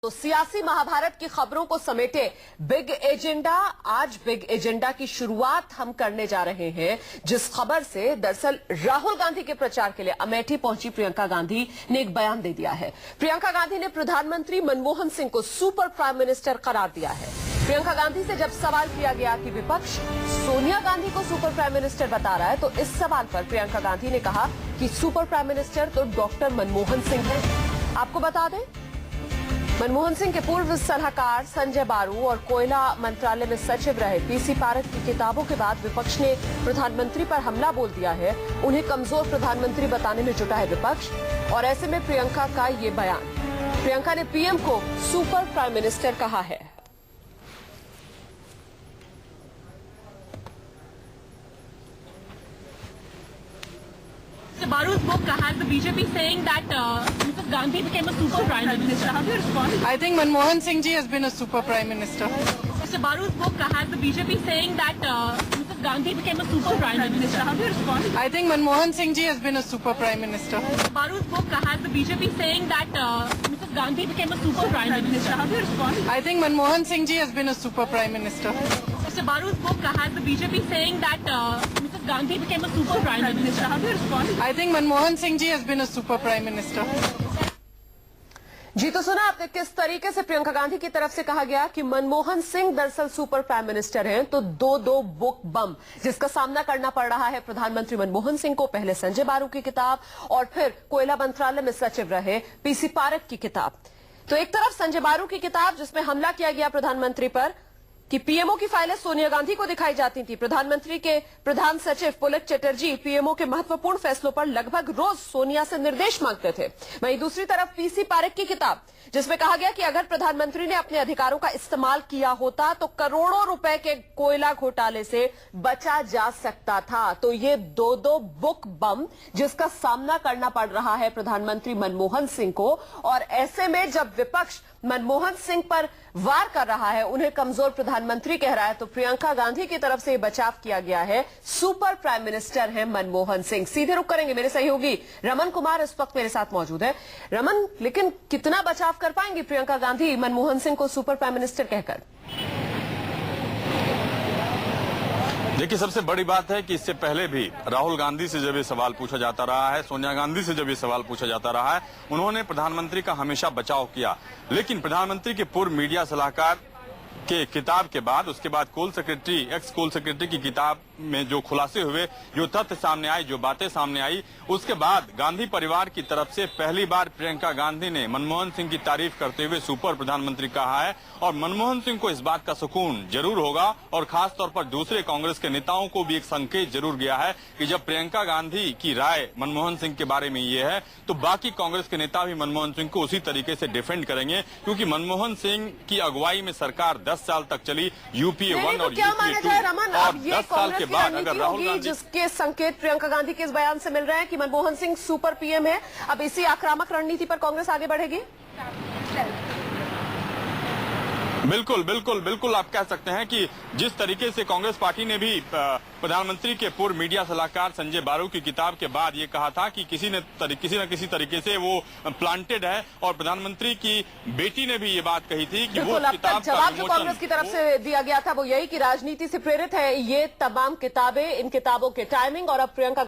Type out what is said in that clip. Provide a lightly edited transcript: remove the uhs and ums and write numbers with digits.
तो सियासी महाभारत की खबरों को समेटे बिग एजेंडा। आज बिग एजेंडा की शुरुआत हम करने जा रहे हैं जिस खबर से दरअसल राहुल गांधी के प्रचार के लिए अमेठी पहुंची प्रियंका गांधी ने एक बयान दे दिया है। प्रियंका गांधी ने प्रधानमंत्री मनमोहन सिंह को सुपर प्राइम मिनिस्टर करार दिया है। प्रियंका गांधी से जब सवाल किया गया कि विपक्ष सोनिया गांधी को सुपर प्राइम मिनिस्टर बता रहा है, तो इस सवाल पर प्रियंका गांधी ने कहा कि सुपर प्राइम मिनिस्टर तो डॉक्टर मनमोहन सिंह है। आपको बता दें, मनमोहन सिंह के पूर्व सलाहकार संजय बारू और कोयला मंत्रालय में सचिव रहे पीसी पारक की किताबों के बाद विपक्ष ने प्रधानमंत्री पर हमला बोल दिया है। उन्हें कमजोर प्रधानमंत्री बताने में जुटा है विपक्ष, और ऐसे में प्रियंका का ये बयान। प्रियंका ने पीएम को सुपर प्राइम मिनिस्टर कहा है। Baru's book has the BJP saying that Mrs. Gandhi became a super prime minister. How do you respond? I think Manmohan Singh ji has been a super prime minister. Mr. Baru's book has the BJP saying that Mrs. Gandhi became a super prime minister. How do you respond? I think Manmohan Singh ji has been a super prime minister. Baru's book has the BJP saying that Mrs. Gandhi became a super prime minister. How do you respond? I think Manmohan Singh ji has been a super prime minister. Mr. Baru's book has the BJP saying that Mrs. Gandhi became a super prime minister. How do you respond? I think Manmohan Singh ji has been a super prime minister. जी तो सुना आपने किस तरीके से प्रियंका गांधी की तरफ से कहा गया कि मनमोहन सिंह दरअसल सुपर प्राइम मिनिस्टर हैं। तो दो बुक बम जिसका सामना करना पड़ रहा है प्रधानमंत्री मनमोहन सिंह को, पहले संजय बारू की किताब और फिर कोयला मंत्रालय में सचिव रहे पीसी पारक की किताब। तो एक तरफ संजय बारू की किताब जिसमें हमला किया गया प्रधानमंत्री पर कि पीएमओ की फाइलें सोनिया गांधी को दिखाई जाती थी। प्रधानमंत्री के प्रधान सचिव पुलक चटर्जी पीएमओ के महत्वपूर्ण फैसलों पर लगभग रोज सोनिया से निर्देश मांगते थे। वहीं दूसरी तरफ पीसी पारक की किताब जिसमें कहा गया कि अगर प्रधानमंत्री ने अपने अधिकारों का इस्तेमाल किया होता तो करोड़ों रुपए के कोयला घोटाले से बचा जा सकता था। तो ये दो बुक बम जिसका सामना करना पड़ रहा है प्रधानमंत्री मनमोहन सिंह को, और ऐसे में जब विपक्ष मनमोहन सिंह पर वार कर रहा है, उन्हें कमजोर प्रधानमंत्री कह रहा है, तो प्रियंका गांधी की तरफ से बचाव किया गया है। सुपर प्राइम मिनिस्टर हैं मनमोहन सिंह। सीधे रुक करेंगे, मेरे सहयोगी रमन कुमार इस वक्त मेरे साथ मौजूद है। रमन, लेकिन कितना बचाव कर पाएंगी प्रियंका गांधी मनमोहन सिंह को सुपर प्राइम मिनिस्टर कहकर? देखिए, सबसे बड़ी बात है कि इससे पहले भी राहुल गांधी से जब ये सवाल पूछा जाता रहा है, सोनिया गांधी से जब ये सवाल पूछा जाता रहा है, उन्होंने प्रधानमंत्री का हमेशा बचाव किया। लेकिन प्रधानमंत्री के पूर्व मीडिया सलाहकार के किताब के बाद, उसके बाद एक्स कोल सेक्रेटरी की किताब में जो खुलासे हुए, जो तथ्य सामने आए, जो बातें सामने आई, उसके बाद गांधी परिवार की तरफ से पहली बार प्रियंका गांधी ने मनमोहन सिंह की तारीफ करते हुए सुपर प्रधानमंत्री कहा है। और मनमोहन सिंह को इस बात का सुकून जरूर होगा, और खास तौर पर दूसरे कांग्रेस के नेताओं को भी एक संकेत जरूर गया है कि जब प्रियंका गांधी की राय मनमोहन सिंह के बारे में ये है, तो बाकी कांग्रेस के नेता भी मनमोहन सिंह को उसी तरीके से डिफेंड करेंगे, क्योंकि मनमोहन सिंह की अगुवाई में सरकार 10 साल तक चली, यूपीए 1 और यूपीए 2, और 10 साल के बाद अगर राहुल गांधी, जिसके संकेत प्रियंका गांधी के इस बयान से मिल रहे हैं कि मनमोहन सिंह सुपर पीएम है, अब इसी आक्रामक रणनीति पर कांग्रेस आगे बढ़ेगी? बिल्कुल बिल्कुल बिल्कुल, आप कह सकते हैं कि जिस तरीके से कांग्रेस पार्टी ने भी प्रधानमंत्री के पूर्व मीडिया सलाहकार संजय बारू की किताब के बाद ये कहा था कि किसी न किसी तरीके से वो प्लांटेड है, और प्रधानमंत्री की बेटी ने भी ये बात कही थी कि वो किताब का जवाब जो कांग्रेस की तरफ से दिया गया था वो यही कि राजनीति से प्रेरित है ये तमाम किताबें, इन किताबों के टाइमिंग, और अब प्रियंका